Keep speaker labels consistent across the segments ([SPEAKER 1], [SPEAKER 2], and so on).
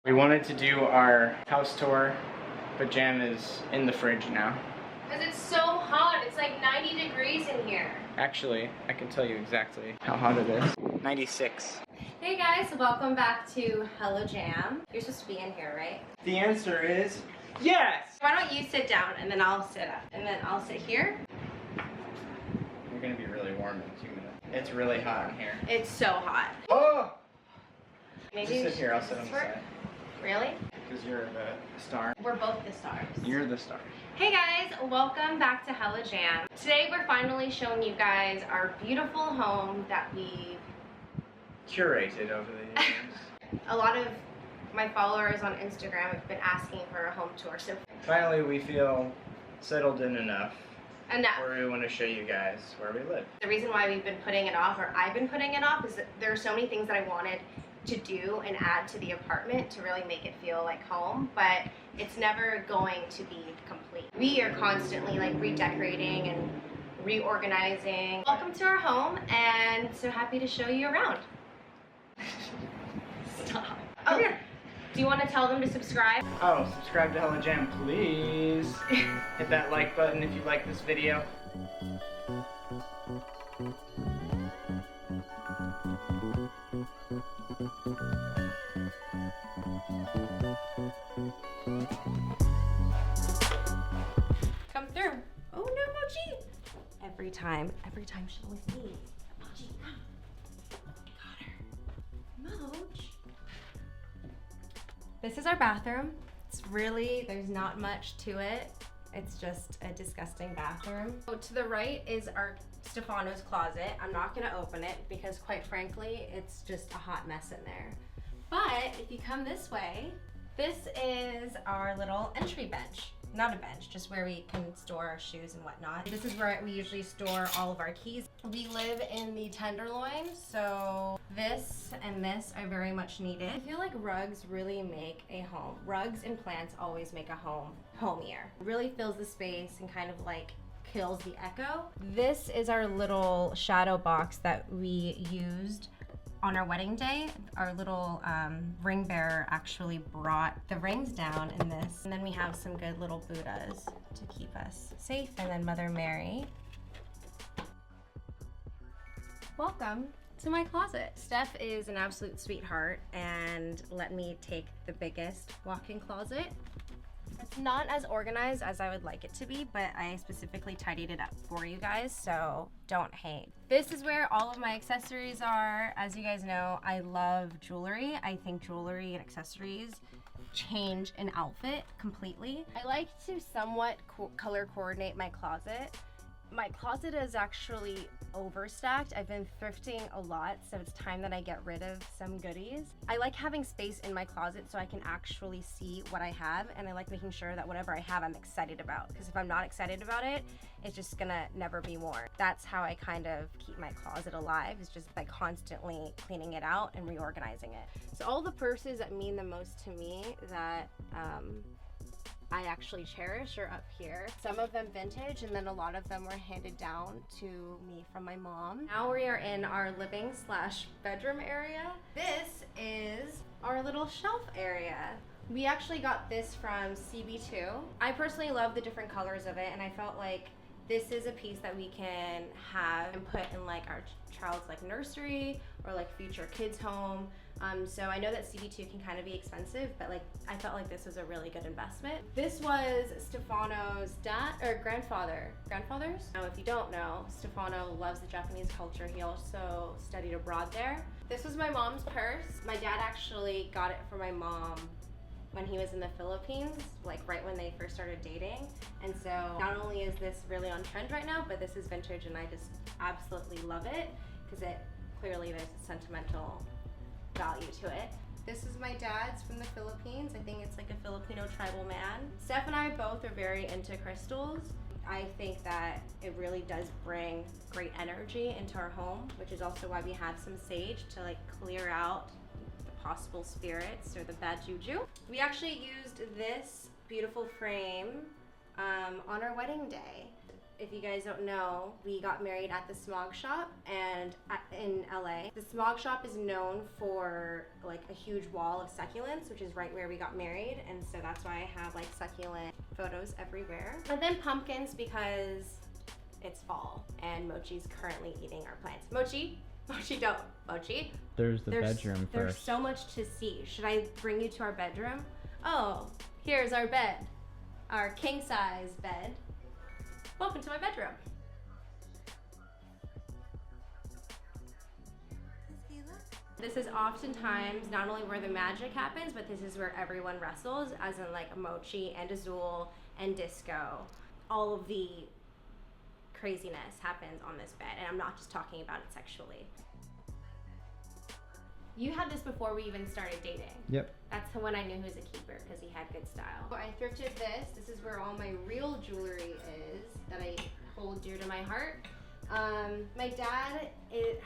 [SPEAKER 1] We wanted to do our house tour, but Jam is in the fridge now.
[SPEAKER 2] Because it's so hot. It's like 90 degrees in here.
[SPEAKER 1] Actually, I can tell you exactly how hot it is. 96.
[SPEAKER 2] Hey guys, welcome back to HellaJam. You're supposed to be in here, right?
[SPEAKER 1] The answer is yes!
[SPEAKER 2] Why don't you sit down and then I'll sit up. And then I'll sit here.
[SPEAKER 1] You're gonna be really warm in 2 minutes. It's really hot in here.
[SPEAKER 2] It's so hot.
[SPEAKER 1] Oh!
[SPEAKER 2] Maybe
[SPEAKER 1] Just sit here, I'll sit on the side.
[SPEAKER 2] Really?
[SPEAKER 1] Because you're the star.
[SPEAKER 2] We're both the stars.
[SPEAKER 1] You're the star.
[SPEAKER 2] Hey guys, welcome back to HellaJam. Today we're finally showing you guys our beautiful home that we
[SPEAKER 1] Curated over the years.
[SPEAKER 2] a lot of my followers on Instagram have been asking for a home tour. So
[SPEAKER 1] Finally, we feel settled in enough
[SPEAKER 2] enough.
[SPEAKER 1] where we want to show you guys where we live.
[SPEAKER 2] The reason why we've been putting it off, or I've been putting it off, is that there are so many things that I wanted to do and add to the apartment to really make it feel like home, but it's never going to be complete. We are constantly like redecorating and reorganizing. Welcome to our home, and so happy to show you around. Stop.
[SPEAKER 1] Come
[SPEAKER 2] Oh,
[SPEAKER 1] here.
[SPEAKER 2] do you want to tell them to subscribe?
[SPEAKER 1] Oh, subscribe to HellaJam, please. Hit that like button if you like this video.
[SPEAKER 2] Come through. Oh no, Mochi! Every time she's with me. Mochi, come. Got her. Moch. This is our bathroom. It's really, there's not much to it. It's just a disgusting bathroom. So to the right is our Stefano's closet. I'm not gonna open it because quite frankly, it's just a hot mess in there. But if you come this way, this is our little entry bench. Not a bench, just where we can store our shoes and whatnot. This is where we usually store all of our keys. We live in the Tenderloin, so this and this are very much needed. I feel like rugs really make a home. Rugs and plants always make a home homier. Really fills the space and kind of like kills the echo. This is our little shadow box that we used on our wedding day. Our little ring bearer actually brought the rings down in this. And then we have some good little Buddhas to keep us safe. And then Mother Mary. Welcome to my closet. Steph is an absolute sweetheart and let me take the biggest walk-in closet. It's not as organized as I would like it to be, but I specifically tidied it up for you guys, so don't hate. This is where all of my accessories are. As you guys know, I love jewelry. I think jewelry and accessories change an outfit completely. I like to somewhat color coordinate my closet. My closet is actually overstacked. I've been thrifting a lot, so it's time that I get rid of some goodies. I like having space in my closet so I can actually see what I have, and I like making sure that whatever I have I'm excited about, because if I'm not excited about it, it's just gonna never be worn. That's how I kind of keep my closet alive, is just by constantly cleaning it out and reorganizing it. So all the purses that mean the most to me that I actually cherish are up here. Some of them vintage, and then a lot of them were handed down to me from my mom. Now we are in our living / bedroom area. This is our little shelf area. We actually got this from CB2. I personally love the different colors of it, and I felt like this is a piece that we can have and put in like our child's like nursery or like future kids home. So I know that CB2 can kind of be expensive, but like I felt like this was a really good investment. This was Stefano's grandfather's. Now if you don't know, Stefano loves the Japanese culture. He also studied abroad there. This was my mom's purse. My dad actually got it for my mom when he was in the Philippines, like right when they first started dating. And so not only is this really on trend right now, but this is vintage and I just absolutely love it because it clearly there's a sentimental value to it. This is my dad's from the Philippines. I think it's like a Filipino tribal man. Steph and I both are very into crystals. I think that it really does bring great energy into our home, which is also why we have some sage to like clear out the possible spirits or the bad juju. We actually used this beautiful frame on our wedding day. if you guys don't know, we got married at the Smog Shop and in LA. The Smog Shop is known for like a huge wall of succulents, which is right where we got married. And so that's why I have like succulent photos everywhere. And then pumpkins because it's fall and Mochi's currently eating our plants. Mochi, don't. Mochi.
[SPEAKER 3] There's the bedroom
[SPEAKER 2] There's
[SPEAKER 3] first.
[SPEAKER 2] so much to see. Should I bring you to our bedroom? Oh, here's our bed. Our king size bed. Welcome to my bedroom. This is oftentimes not only where the magic happens, but this is where everyone wrestles, as in like Mochi and Azul and Disco. All of the craziness happens on this bed, and I'm not just talking about it sexually. You had this before we even started dating.
[SPEAKER 3] Yep.
[SPEAKER 2] That's when I knew he was a keeper, because he had good style. I thrifted this. This is where all my real jewelry is that I hold dear to my heart. My dad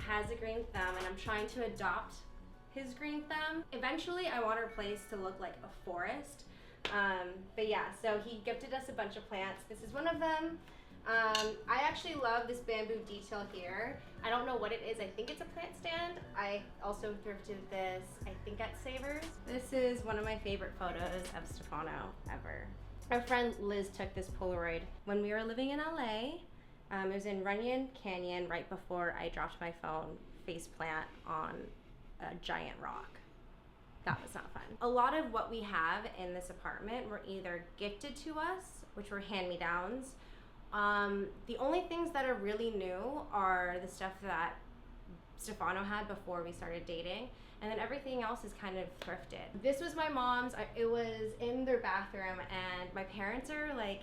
[SPEAKER 2] has a green thumb, and I'm trying to adopt his green thumb. Eventually, I want our place to look like a forest. But yeah, so he gifted us a bunch of plants. This is one of them. I actually love this bamboo detail here. I don't know what it is. I think it's a plant stand. I also thrifted this, I think at Savers. This is one of my favorite photos of Stefano ever. Our friend Liz took this Polaroid when we were living in LA. It was in Runyon Canyon right before I dropped my phone face plant on a giant rock. That was not fun. A lot of what we have in this apartment were either gifted to us, which were hand-me-downs. The only things that are really new are the stuff that Stefano had before we started dating, and then everything else is kind of thrifted. This was my mom's. It was in their bathroom, and my parents are like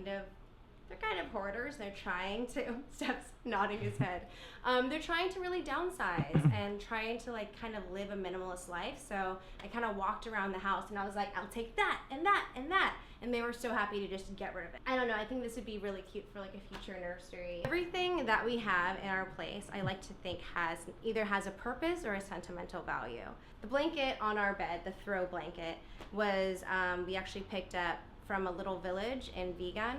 [SPEAKER 2] they're kind of hoarders. They're trying to, Steph's nodding his head. They're trying to really downsize and trying to like kind of live a minimalist life. So I kind of walked around the house and I was like, I'll take that and that and that. And they were so happy to just get rid of it. I don't know, I think this would be really cute for like a future nursery. Everything that we have in our place, I like to think either has a purpose or a sentimental value. The blanket on our bed, the throw blanket, was we actually picked up from a little village in Vigan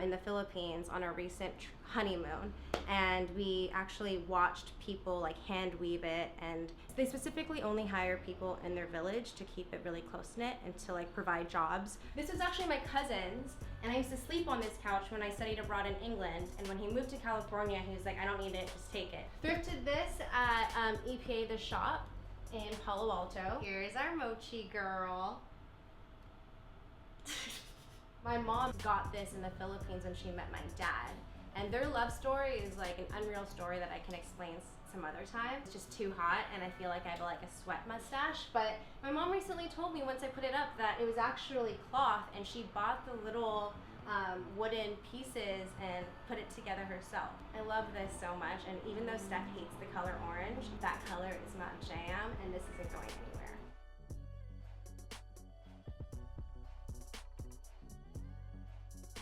[SPEAKER 2] in the Philippines on our recent honeymoon, and we actually watched people like hand weave it, and they specifically only hire people in their village to keep it really close knit and to like provide jobs. This was actually my cousin's, and I used to sleep on this couch when I studied abroad in England, and when he moved to California he was like, I don't need it, just take it. Thrifted this at EPA The Shop in Palo Alto. Here's our Mochi girl. My mom got this in the Philippines when she met my dad, and their love story is like an unreal story that I can explain some other time. It's just too hot, and I feel like I have like a sweat mustache. But my mom recently told me once I put it up that it was actually cloth, and she bought the little wooden pieces and put it together herself. I love this so much, and even though Steph hates the color orange, that color is not jam, and this isn't going anywhere.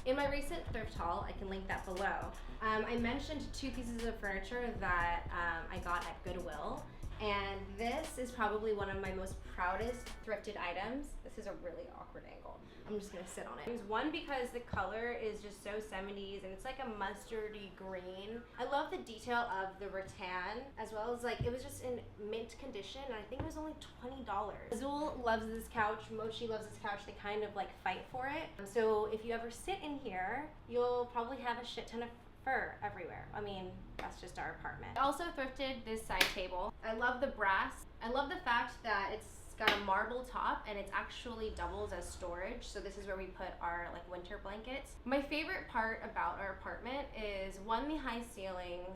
[SPEAKER 2] In my recent thrift haul, I can link that below, I mentioned 2 pieces of furniture that I got at Goodwill, and this is probably one of my most proudest thrifted items. This is a really awkward angle. I'm just gonna sit on it. One, because the color is just so 70s, and it's like a mustardy green. I love the detail of the rattan, as well as like, it was just in mint condition, and I think it was only $20. Azul loves this couch, Mochi loves this couch. They kind of like fight for it. So if you ever sit in here, you'll probably have a shit ton of fur everywhere. I mean, that's just our apartment. I also thrifted this side table. I love the brass. I love the fact that it's got a marble top, and it actually doubles as storage. So this is where we put our like winter blankets. My favorite part about our apartment is, one, the high ceilings.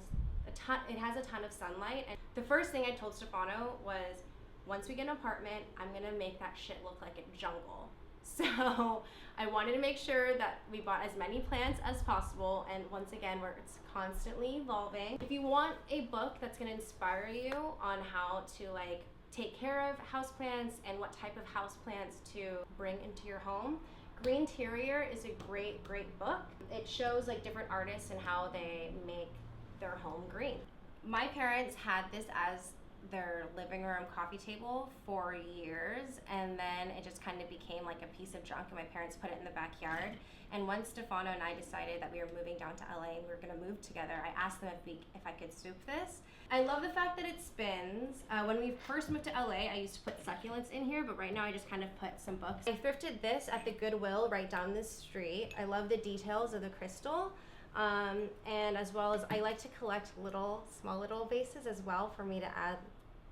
[SPEAKER 2] It has a ton of sunlight, and the first thing I told Stefano was, once we get an apartment, I'm gonna make that shit look like a jungle. So I wanted to make sure that we bought as many plants as possible, and once again, it's constantly evolving. If you want a book that's gonna inspire you on how to like take care of houseplants and what type of houseplants to bring into your home, Green Interior is a great book. It shows like different artists and how they make their home green. My parents had this as their living room coffee table for years, and then it just kind of became like a piece of junk, and my parents put it in the backyard. And once Stefano and I decided that we were moving down to LA and we were gonna move together, I asked them if I could soup this. I love the fact that it spins. When we first moved to LA, I used to put succulents in here, but right now I just kind of put some books. I thrifted this at the Goodwill right down the street. I love the details of the crystal. And as well as I like to collect small little vases as well for me to add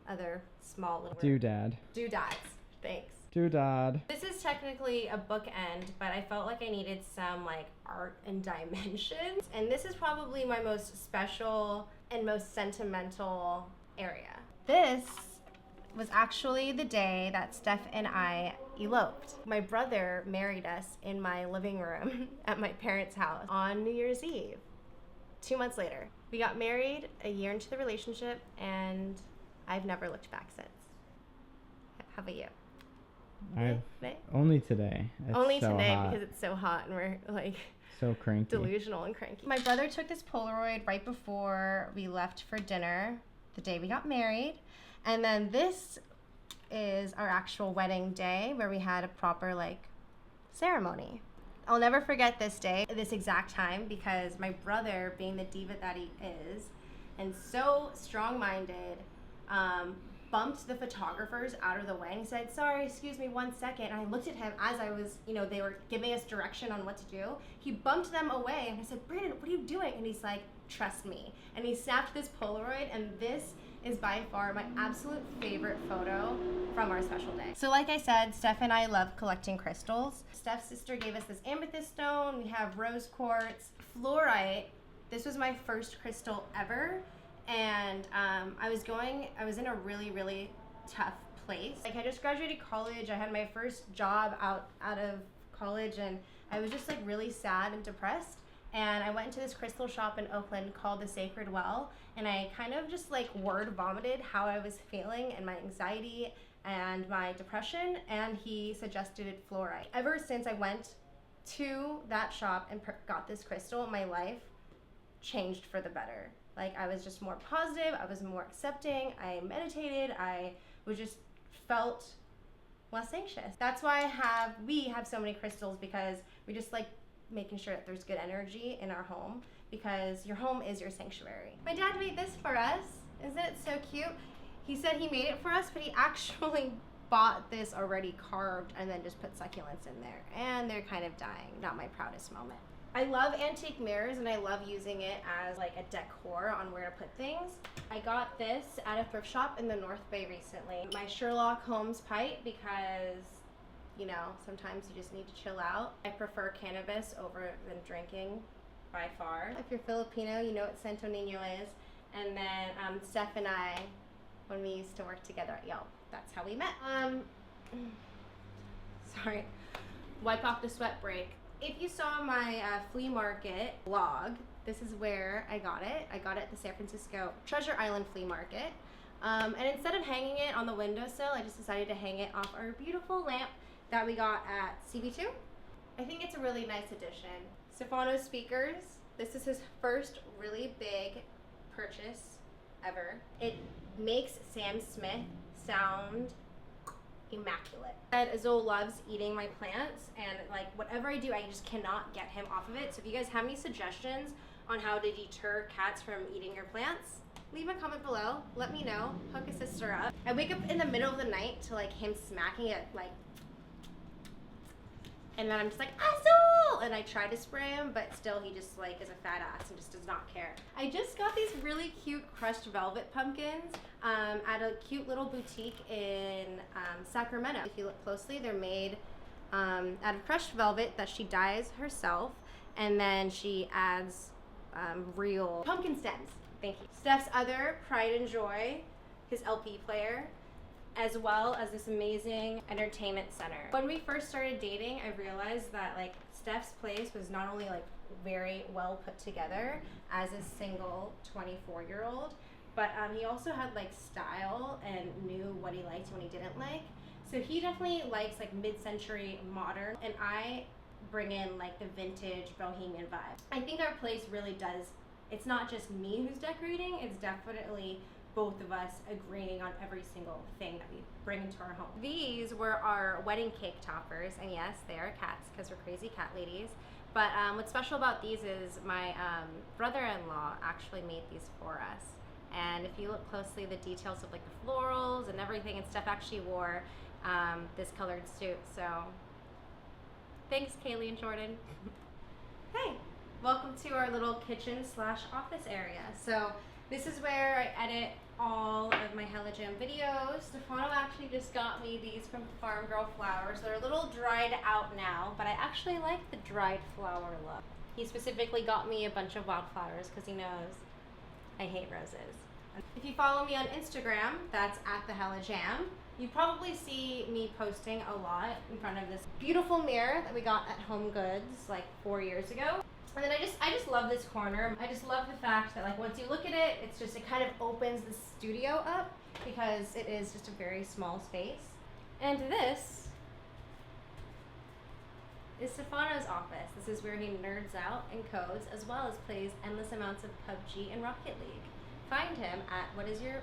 [SPEAKER 2] other small little
[SPEAKER 3] Doodad.
[SPEAKER 2] Doodads. Thanks.
[SPEAKER 3] Doodad.
[SPEAKER 2] This is technically a bookend, but I felt like I needed some like art and dimensions. And this is probably my most special and most sentimental area. This was actually the day that Steph and I eloped. My brother married us in my living room at my parents' house on New Year's Eve. 2 months later. We got married a year into the relationship, and I've never looked back since. How about you?
[SPEAKER 3] Only today. It's
[SPEAKER 2] only
[SPEAKER 3] so
[SPEAKER 2] today
[SPEAKER 3] hot.
[SPEAKER 2] because it's so hot and we're like
[SPEAKER 3] so cranky.
[SPEAKER 2] Delusional and cranky. My brother took this Polaroid right before we left for dinner the day we got married. And then this is our actual wedding day where we had a proper like ceremony. I'll never forget this day, this exact time, because my brother, being the diva that he is and so strong-minded, bumped the photographers out of the way and said, sorry, excuse me 1 second. And I looked at him as I was, they were giving us direction on what to do. He bumped them away and I said, Brandon, what are you doing? And he's like, trust me. And he snapped this Polaroid, and this is by far my absolute favorite photo from our special day. So like I said, Steph and I love collecting crystals. Steph's sister gave us this amethyst stone. We have rose quartz, fluorite. This was my first crystal ever. And I was in a really, really tough place. Like, I just graduated college. I had my first job out of college, and I was just like really sad and depressed. And I went into this crystal shop in Oakland called the Sacred Well, and I kind of just like word vomited how I was feeling and my anxiety and my depression, and he suggested fluorite. Ever since I went to that shop and got this crystal, my life changed for the better. Like, I was just more positive, I was more accepting, I meditated, I was just felt less anxious. That's why we have so many crystals, because we just like making sure that there's good energy in our home, because your home is your sanctuary. My dad made this for us. Isn't it so cute? He said he made it for us, but he actually bought this already carved and then just put succulents in there, and they're kind of dying. Not my proudest moment. I love antique mirrors, and I love using it as like a decor on where to put things. I got this at a thrift shop in the North Bay recently. My Sherlock Holmes Pint, because sometimes you just need to chill out. I prefer cannabis over than drinking by far. If you're Filipino, you know what Santo Niño is. And then Steph and I, when we used to work together at Yelp, that's how we met. Sorry, wipe off the sweat break. If you saw my flea market vlog, this is where I got it. I got it at the San Francisco Treasure Island Flea Market. And instead of hanging it on the windowsill, I just decided to hang it off our beautiful lamp that we got at CB2. I think it's a really nice addition. Stefano's speakers. This is his first really big purchase ever. It makes Sam Smith sound immaculate. And Azul loves eating my plants, and like whatever I do, I just cannot get him off of it. So if you guys have any suggestions on how to deter cats from eating your plants, leave a comment below. Let me know. Hook a sister up. I wake up in the middle of the night to like him smacking it, like, and then I'm just like, Azul! And I try to spray him, but still he just like is a fat ass and just does not care. I just got these really cute crushed velvet pumpkins at a cute little boutique in Sacramento. If you look closely, they're made out of crushed velvet that she dyes herself, and then she adds real pumpkin stems. Thank you. Steph's other pride and joy, his LP player, as well as this amazing entertainment center. When we first started dating, I realized that like Steph's place was not only like very well put together as a single 24-year-old, but he also had like style and knew what he liked and what he didn't like. So he definitely likes like mid-century modern, and I bring in like the vintage bohemian vibe. I think our place really does, it's not just me who's decorating, it's definitely both of us agreeing on every single thing that we bring into our home. These were our wedding cake toppers, and yes, they are cats because we're crazy cat ladies. But what's special about these is my brother-in-law actually made these for us. And if you look closely, the details of like the florals and everything and stuff actually wore this colored suit. So thanks, Kaylee and Jordan. Hey, welcome to our little kitchen slash office area. So this is where I edit all of my HellaJam videos. Stefano actually just got me these from Farm Girl Flowers. They're a little dried out now, but I actually like the dried flower look. He specifically got me a bunch of wildflowers because he knows I hate roses. If you follow me on Instagram, that's at the HellaJam. You probably see me posting a lot in front of this beautiful mirror that we got at Home Goods like 4 years ago. And then I just love this corner. I just love the fact that like once you look at it, it kind of opens the studio up because it is just a very small space. And this is Stefano's office. This is where he nerds out and codes as well as plays endless amounts of PUBG and Rocket League. Find him at, what is your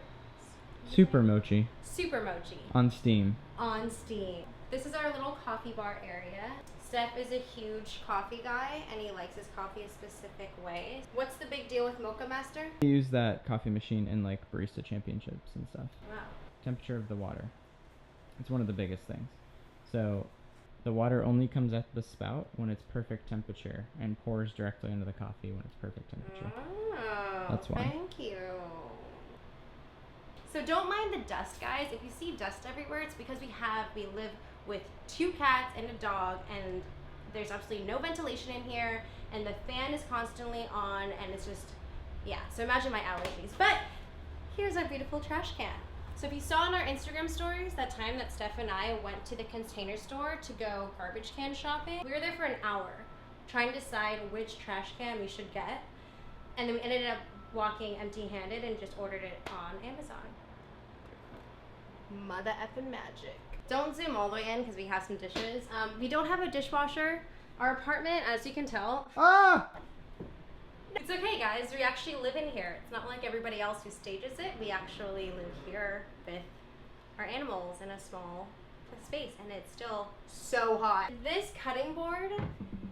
[SPEAKER 3] Super Mochi.
[SPEAKER 2] Super Mochi.
[SPEAKER 3] On Steam.
[SPEAKER 2] On Steam. This is our little coffee bar area. Steph is a huge coffee guy and he likes his coffee a specific way. What's the big deal with Mocha Master?
[SPEAKER 3] I use that coffee machine in like barista championships and stuff.
[SPEAKER 2] Wow.
[SPEAKER 3] Temperature of the water. It's one of the biggest things. So the water only comes at the spout when it's perfect temperature and pours directly into the coffee when it's perfect temperature.
[SPEAKER 2] Oh,
[SPEAKER 3] That's why.
[SPEAKER 2] Thank you. So don't mind the dust, guys. If you see dust everywhere, it's because we live with 2 cats and a dog, and there's absolutely no ventilation in here, and the fan is constantly on, and it's just, yeah. So imagine my allergies. But here's our beautiful trash can. So if you saw in our Instagram stories that time that Steph and I went to the Container Store to go garbage can shopping, we were there for an hour trying to decide which trash can we should get, and then we ended up walking empty-handed and just ordered it on Amazon. Mother effing magic. Don't zoom all the way in because we have some dishes. We don't have a dishwasher. Our apartment, as you can tell, it's okay, guys. We actually live in here. It's not like everybody else who stages it. We actually live here with our animals in a small space, and it's still so hot. This cutting board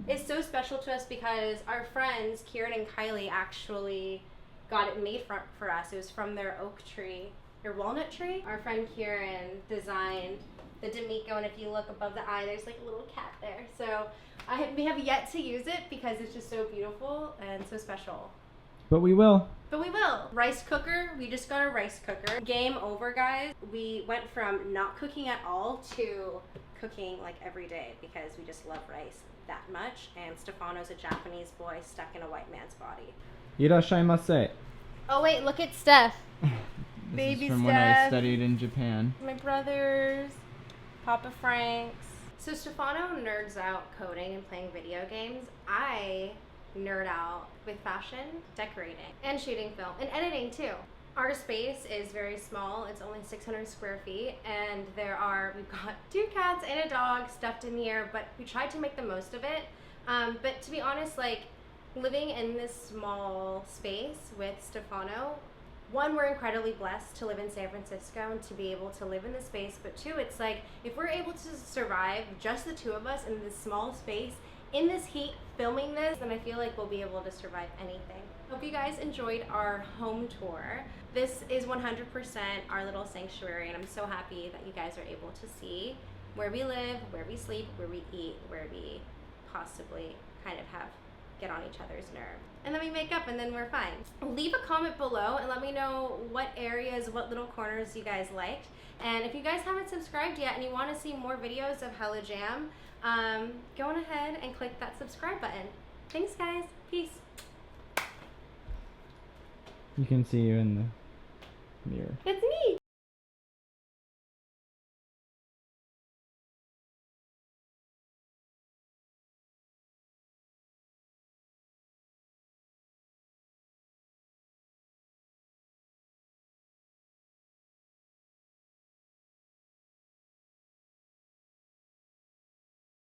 [SPEAKER 2] is so special to us because our friends, Kieran and Kylie, actually got it made for us. It was from their oak tree, their walnut tree. Our friend Kieran designed the D'Amico, and if you look above the eye, there's like a little cat there. So we have yet to use it because it's just so beautiful and so special.
[SPEAKER 3] But we will.
[SPEAKER 2] But we will. Rice cooker, we just got a rice cooker. Game over, guys. We went from not cooking at all to cooking like every day because we just love rice that much, and Stefano's a Japanese boy stuck in a white man's body.
[SPEAKER 3] Irashaimase.
[SPEAKER 2] Oh wait, look at Steph.
[SPEAKER 3] This
[SPEAKER 2] Baby
[SPEAKER 3] is from when I studied in Japan.
[SPEAKER 2] My brothers, Papa Frank's. So Stefano nerds out coding and playing video games. I nerd out with fashion, decorating, and shooting film, and editing too. Our space is very small. It's only 600 square feet, and we've got 2 cats and a dog stuffed in here, but we tried to make the most of it. But to be honest, like, living in this small space with Stefano, 1, we're incredibly blessed to live in San Francisco and to be able to live in this space, but 2, it's like, if we're able to survive just the 2 of us in this small space, in this heat, filming this, then I feel like we'll be able to survive anything. Hope you guys enjoyed our home tour. This is 100% our little sanctuary, and I'm so happy that you guys are able to see where we live, where we sleep, where we eat, where we possibly kind of get on each other's nerve. And then we make up and then we're fine. Leave a comment below and let me know what areas, what little corners you guys liked. And if you guys haven't subscribed yet and you want to see more videos of HellaJam, go on ahead and click that subscribe button. Thanks guys, peace.
[SPEAKER 3] You can see you in the mirror.
[SPEAKER 2] It's me.